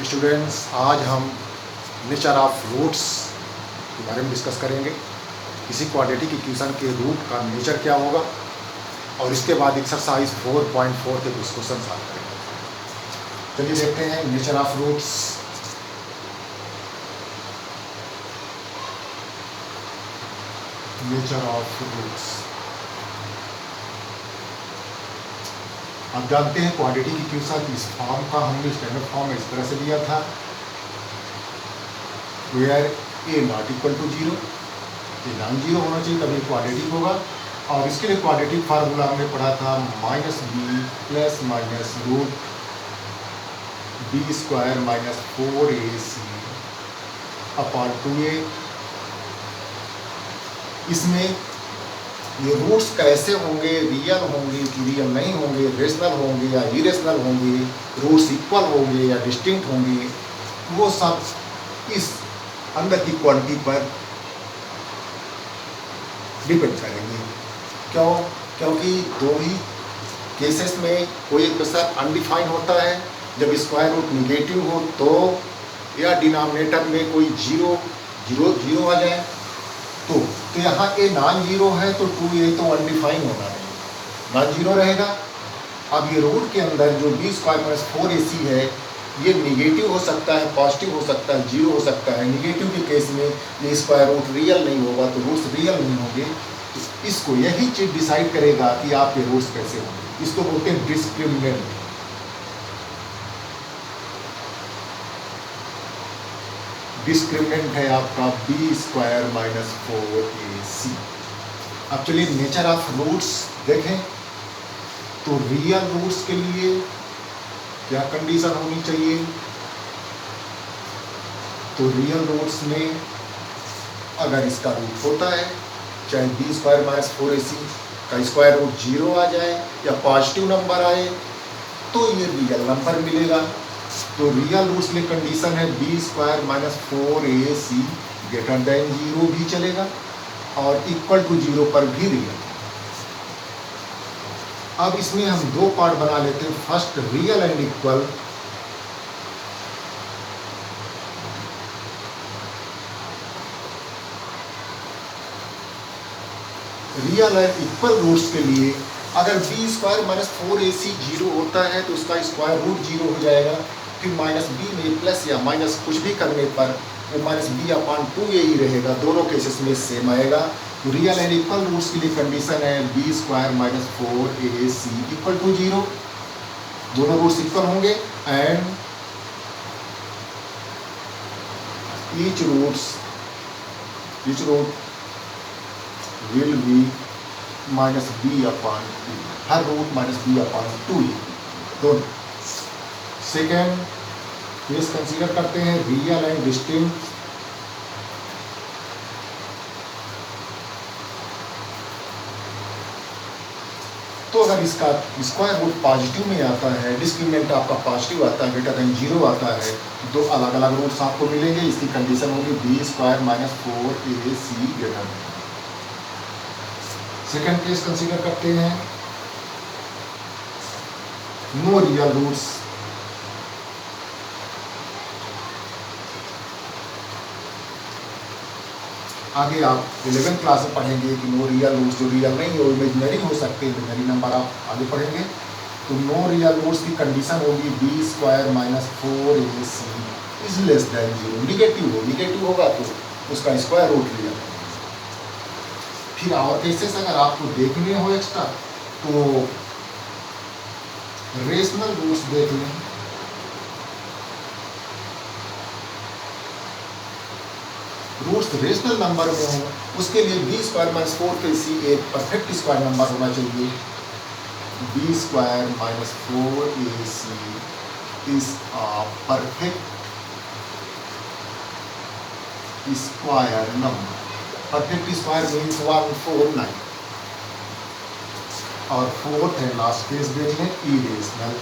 Students, आज हम nature of roots के बारे में डिस्कस करेंगे। किसी क्वाड्रेटिक इक्वेशन के रूट का नेचर क्या होगा और इसके बाद एक्सरसाइज 4.4 के कुछ क्वेश्चन सॉल्व करेंगे। चलिए देखते हैं nature of roots. Nature of roots, आप जानते हैं क्वाड्रेटिक इक्वेशन इस फॉर्म का हमने स्टैंडर्ड फॉर्म इस तरह से लिया था, where a not equal to zero, ये नॉन जीरो होना चाहिए तभी क्वाड्रेटिक होगा। और इसके लिए क्वाड्रेटिक फार्मूला हमने पढ़ा था minus b plus minus root b square minus 4ac upon 2a। इसमें ये रूट्स कैसे होंगे, रियल होंगे कि रियल नहीं होंगे, रेशनल होंगे या इरेशनल होंगे, रूट्स इक्वल होंगे या डिस्टिंक्ट होंगे, वो सब इस अंदर की क्वांटिटी पर डिपेंड करेंगे। क्यों? क्योंकि दो ही केसेस में कोई क्वेश्चन अनडिफाइंड होता है, जब स्क्वायर रूट निगेटिव हो तो या डिनोमिनेटर में कोई जीरो आ जाए तो यहाँ ए नॉन जीरो है तो 2a तो अनडिफाइंड होना नहीं, नॉन जीरो रहेगा। अब ये रूट के अंदर जो बी स्क्वायर माइनस 4ac है, ये निगेटिव हो सकता है, पॉजिटिव हो सकता है, जीरो हो सकता है। निगेटिव के केस में ये स्क्वायर रूट रियल नहीं होगा तो रूट्स रियल नहीं होंगे। तो इसको यही चीज डिसाइड करेगा कि आपके रूट्स कैसे होंगे। इसको बोलते हैं डिस्क्रिमिनेंट। डिस्क्रिमिनेंट है आपका बी स्क्वायर माइनस 4ac। अब चलिए नेचर ऑफ रूट्स देखें तो रियल रूट्स के लिए क्या कंडीशन होनी चाहिए। तो रियल रूट्स में अगर इसका रूट होता है, चाहे बी स्क्वायर माइनस 4ac का स्क्वायर रूट जीरो आ जाए या पॉजिटिव नंबर आए तो ये रियल नंबर मिलेगा। तो रियल रूट्स में कंडीशन है B square minus 4ac greater than zero भी चलेगा और इक्वल टू जीरो पर भी रियल। अब इसमें हम दो पार्ट बना लेते हैं, first real and equal. Real and equal roots के लिए अगर B square minus 4ac zero होता है तो उसका स्क्वायर रूट जीरो हो जाएगा, फिर माइनस बी में प्लस या माइनस कुछ भी करने पर वो माइनस बी अपॉन 2a ही रहेगा, दोनों केसेस में सेम आएगा। तो रियल एंड इक्वल रूट्स के लिए कंडीशन है B square minus 4ac equal to zero, दोनों रूट्स इक्वल होंगे and each root will be minus b upon 2, हर रूट माइनस बी अपॉन 2 दोनों। सेकेंड केस कंसीडर करते हैं रियल एंड डिस्टिंक्ट। तो अगर इसका स्क्वायर रूट पॉजिटिव में आता है, डिस्क्रिमिनेंट आपका पॉजिटिव आता है, ग्रेटर देन जीरो आता है, दो अलग अलग रूट्स आपको मिलेंगे। इसकी कंडीशन होगी b square minus 4ac greater than. Second case consider करते हैं नो रियल रूट्स। आगे आप 11th क्लास में पढ़ेंगे कि नो रियल रूट्स जो रियल नहीं हो, इमेजिनरी हो सकते हैं, इमेजिनरी नंबर आप आगे पढ़ेंगे। तो नो रियल रूट्स की कंडीशन होगी b square minus 4ac is less than zero. Negative होगा तो उसका स्क्वायर रूट रियल। फिर और केसेस अगर आपको देखने हो एक्स्ट्रा तो रेशनल रूट्स देख लें। रूट्स रेशनल नंबर में हो उसके लिए बी स्क्वायर माइनस 4ac एक परफेक्ट स्क्वायर नंबर होना चाहिए। B square minus 4ac is a perfect square number. Perfect square means 149। और फोर्थ है लास्ट केस देख लें, इरेशनल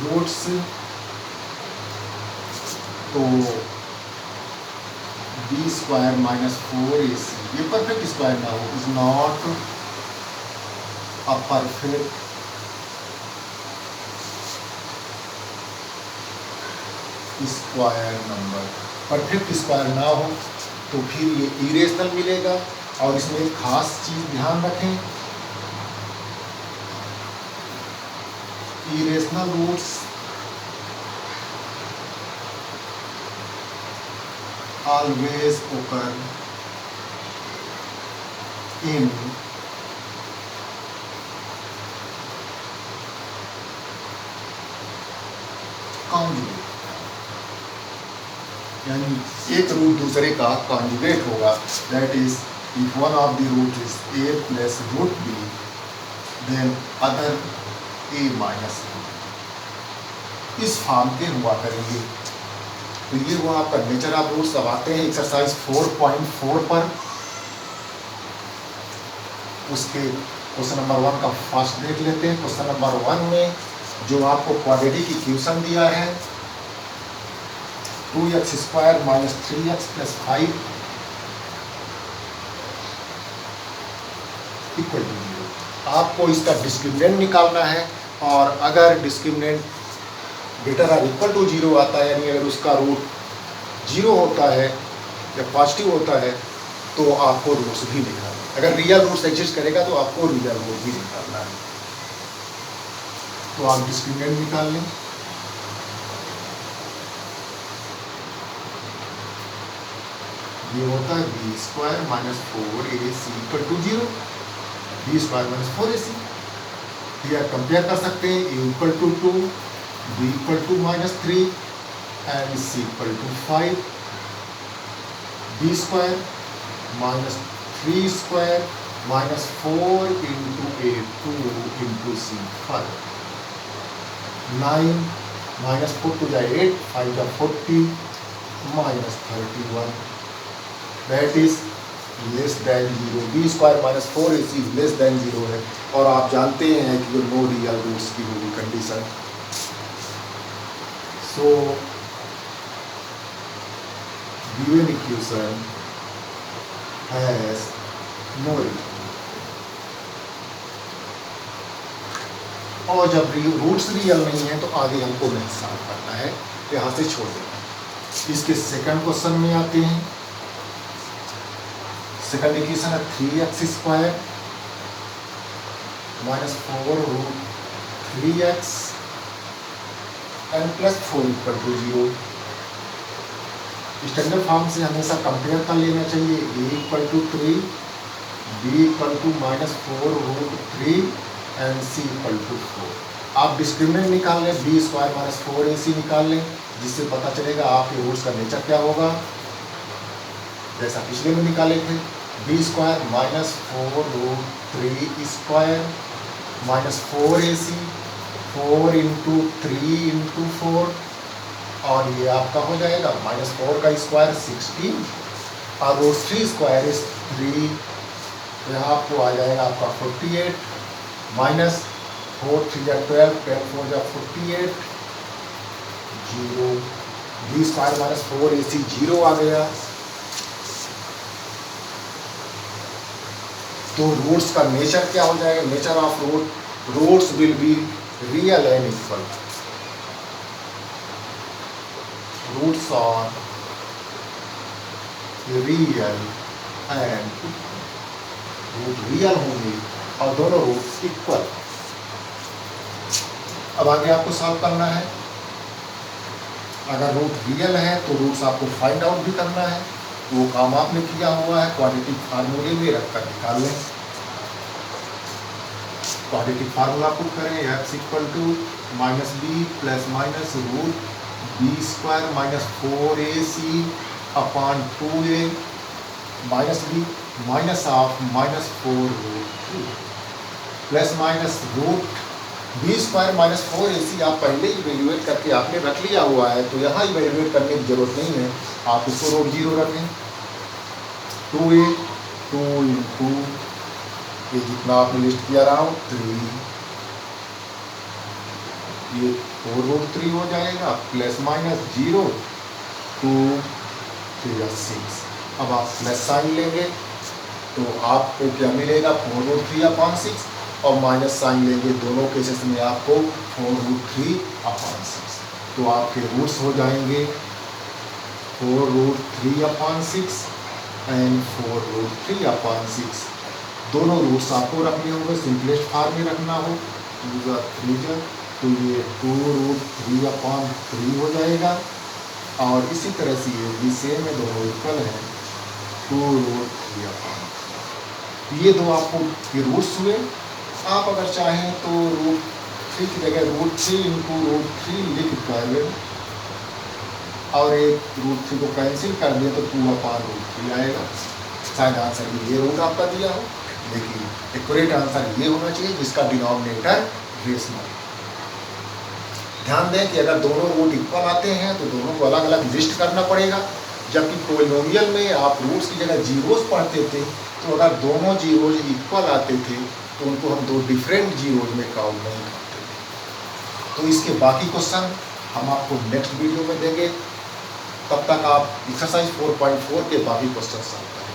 रूट्स। तो बी स्क्वायर माइनस 4ac ये परफेक्ट स्क्वायर ना हो, is not a perfect square number. Perfect square ना हो तो फिर ये इरेशनल मिलेगा। और इसमें एक खास चीज ध्यान रखें, irrational roots always occur in conjugate, यानी एक रूट दूसरे का कॉन्जुगेट होगा। That is if one of the root is a plus root b then other a minus b, इस फॉर्म के हुआ करेंगे। तो ये वो आपका नेचर ऑफ रूट्स। अब आते हैं एक्सरसाइज 4.4 पर। उसके क्वेश्चन नंबर 1 का फर्स्ट देख लेते हैं। क्वेश्चन नंबर 1 में जो आपको क्वाड्रेटिक इक्वेशन दिया है 2x square minus 3x plus 5 equal to 0। आपको इसका डिस्क्रिमिनेंट निकालना है, और अगर डिस्क्रिमिनेंट ग्रेटर और इक्वल टू 0 आता है, यानी अगर उसका रूट 0 होता है या पॉजिटिव होता है, तो आपको रूट्स भी निकालना है। अगर रियल रूट्स एग्जिस्ट करेगा तो आपको रियल रूट भी निकालना है। तो आप डिस्क्रिमिनेंट निकाल लें। ये होता है B square minus 4ac equal to 0। B square minus 4ac ये कंपेयर कर सकते हैं। A equal to 2, B equal to minus 3 and C equal to 5। B square minus 3 square minus 4 into A 2 into C 5। 9 minus 4 two जा 8, 5 जा 40 minus 31। That is less than 0। B square minus 4ac less than 0 है। और आप जानते हैं कि जो no real roots की होगी condition. So given equation has no real. और जब रूट्स रियल नहीं है तो आगे हमको नहीं सॉल्व करना है, यहाँ से छोड़ देना है। इसके सेकंड क्वेश्चन में आते हैं। सेकंड इक्वेशन है 3x square minus 4 root 3x and plus 4 equal to 0। Standard form से हमेशा कंपेयर कर लेना चाहिए। a equal to 3, b equal to minus 4 root 3 and c equal to 4। आप डिस्क्रिमिनेंट निकाल लें, b स्क्वायर माइनस 4ac निकाल लें, जिससे पता चलेगा आपके रूट्स का नेचर क्या होगा। जैसा पिछले में निकाले थे, b square minus 4 root 3 square minus 4ac 4 into 3 into 4, और ये आपका हो जाएगा माइनस 4 का स्क्वायर 16 और रूट 3 स्क्वायर इज 3, तो यहाँ आपको आ जाएगा आपका 48 माइनस 4 3 या 12, 4 या 48 0। बी स्क्वायर माइनस 4ac 0 आ गया। तो रूट्स का नेचर क्या हो जाएगा? Nature of roots will be real and equal. Roots are real and root real होंगे और दोनों रूट्स इक्वल। अब आगे आपको सॉल्व करना है। अगर रूट रियल है तो रूट्स आपको फाइंड आउट भी करना है। वो काम आपने किया हुआ है, क्वाड्रेटिक फार्मूले में रखकर निकाल लें। क्वाड्रेटिक फार्मूला पुट करें, x equal to minus b plus minus root b square minus 4ac upon 2a minus b minus of minus 4 root 3 plus minus root b square minus 4ac आप पहले ही evaluate करके आपने रख लिया हुआ है, तो यहाँ इवेल्युएट करने की जरूरत नहीं है। आप इसको रूट 0 रखें। 2a 2 इंटू ये जितना आपने लिस्ट किया रहा हूँ 3, ये 4 रूट 3 हो जाएगा प्लस माइनस 0 2 3 6। अब आप प्लस साइन लेंगे तो आपको क्या मिलेगा 4 रूट 3 अपॉन 6, और माइनस साइन लेंगे दोनों केसेस में आपको 4 रूट 3 अपॉन 6। तो आपके रूट्स हो जाएंगे 4√3/6 एंड 4√3/6। दोनों रूट्स आपको रखने होंगे, सिंपलेस्ट फॉर्म में रखना हो तो ये 2√3/3 हो जाएगा। और इसी तरह से ये भी सेम है, दोनों इक्वल हैं 2√3/3। ये दो आपको ये रूट्स हुए। आप अगर चाहें तो √3 की जगह √3 × √3 लिख कर और एक √3 को कैंसिल कर दिया तो 2/√3 आएगा। शायद आंसर में ये रूट आपका दिया हो, लेकिन एक्यूरेट आंसर ये होना चाहिए जिसका डिनोमिनेटर रेशनल। ध्यान दें कि अगर दोनों रूट इक्वल आते हैं तो दोनों को अलग अलग लिस्ट करना पड़ेगा, जबकि पॉलिनोमियल में आप रूट्स की जगह जीरोस पढ़ते थे, तो अगर दोनों जीरोज इक्वल आते थे तो उनको हम दो डिफरेंट जीरोज में काउंट नहीं करते थे। तो इसके बाकी क्वेश्चन हम आपको नेक्स्ट वीडियो में देंगे। तब तक आप एक्सरसाइज 4.4 के बाकी क्वेश्चन सॉल्व करें।